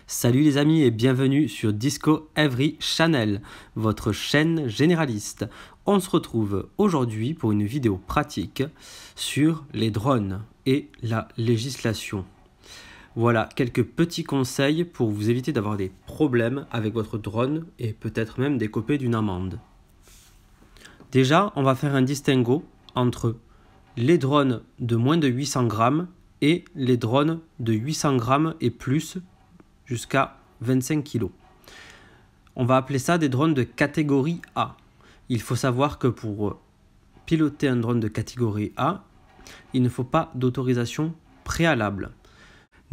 Salut les amis et bienvenue sur Disco Every Channel, votre chaîne généraliste. On se retrouve aujourd'hui pour une vidéo pratique sur les drones et la législation. Voilà quelques petits conseils pour vous éviter d'avoir des problèmes avec votre drone et peut-être même d'écoper d'une amende. Déjà, on va faire un distinguo entre les drones de moins de 800 grammes et les drones de 800 grammes et plus jusqu'à 25 kg. On va appeler ça des drones de catégorie A. Il faut savoir que pour piloter un drone de catégorie A, il ne faut pas d'autorisation préalable.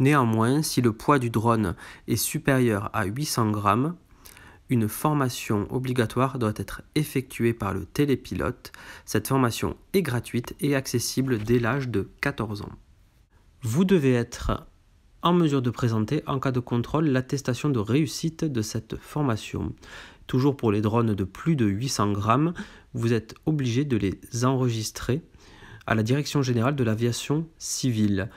Néanmoins, si le poids du drone est supérieur à 800 grammes, une formation obligatoire doit être effectuée par le télépilote. Cette formation est gratuite et accessible dès l'âge de 14 ans. Vous devez être en mesure de présenter en cas de contrôle l'attestation de réussite de cette formation. Toujours pour les drones de plus de 800 grammes, vous êtes obligé de les enregistrer à la Direction générale de l'aviation civile.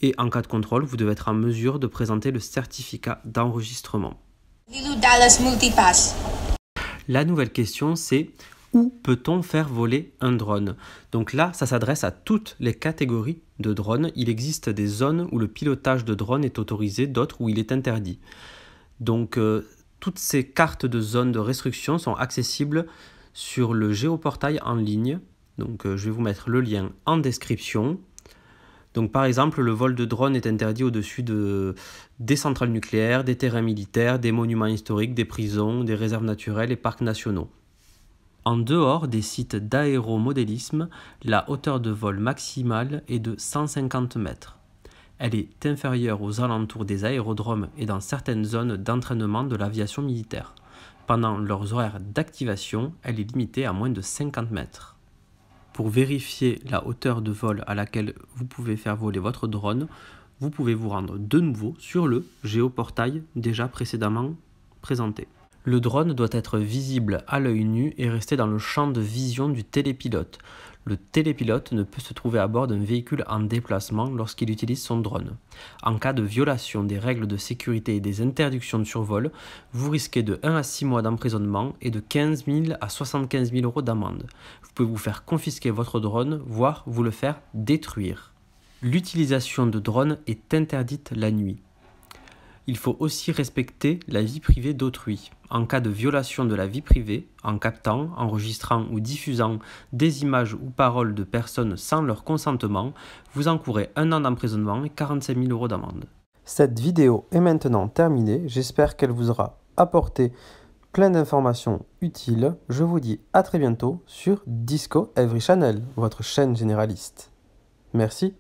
Et en cas de contrôle, vous devez être en mesure de présenter le certificat d'enregistrement. La nouvelle question, c'est où peut-on faire voler un drone? Donc là, ça s'adresse à toutes les catégories de drones. Il existe des zones où le pilotage de drone est autorisé, d'autres où il est interdit. Donc toutes ces cartes de zones de restriction sont accessibles sur le géoportail en ligne. Donc je vais vous mettre le lien en description. Donc par exemple, le vol de drone est interdit au-dessus des centrales nucléaires, des terrains militaires, des monuments historiques, des prisons, des réserves naturelles et parcs nationaux. En dehors des sites d'aéromodélisme, la hauteur de vol maximale est de 150 mètres. Elle est inférieure aux alentours des aérodromes et dans certaines zones d'entraînement de l'aviation militaire. Pendant leurs horaires d'activation, elle est limitée à moins de 50 mètres. Pour vérifier la hauteur de vol à laquelle vous pouvez faire voler votre drone, vous pouvez vous rendre de nouveau sur le géoportail déjà précédemment présenté. Le drone doit être visible à l'œil nu et rester dans le champ de vision du télépilote. Le télépilote ne peut se trouver à bord d'un véhicule en déplacement lorsqu'il utilise son drone. En cas de violation des règles de sécurité et des interdictions de survol, vous risquez de 1 à 6 mois d'emprisonnement et de 15 000 à 75 000 euros d'amende. Vous pouvez vous faire confisquer votre drone, voire vous le faire détruire. L'utilisation de drones est interdite la nuit. Il faut aussi respecter la vie privée d'autrui. En cas de violation de la vie privée, en captant, enregistrant ou diffusant des images ou paroles de personnes sans leur consentement, vous encourez 1 an d'emprisonnement et 45 000 euros d'amende. Cette vidéo est maintenant terminée. J'espère qu'elle vous aura apporté plein d'informations utiles. Je vous dis à très bientôt sur Disco Every Channel, votre chaîne généraliste. Merci.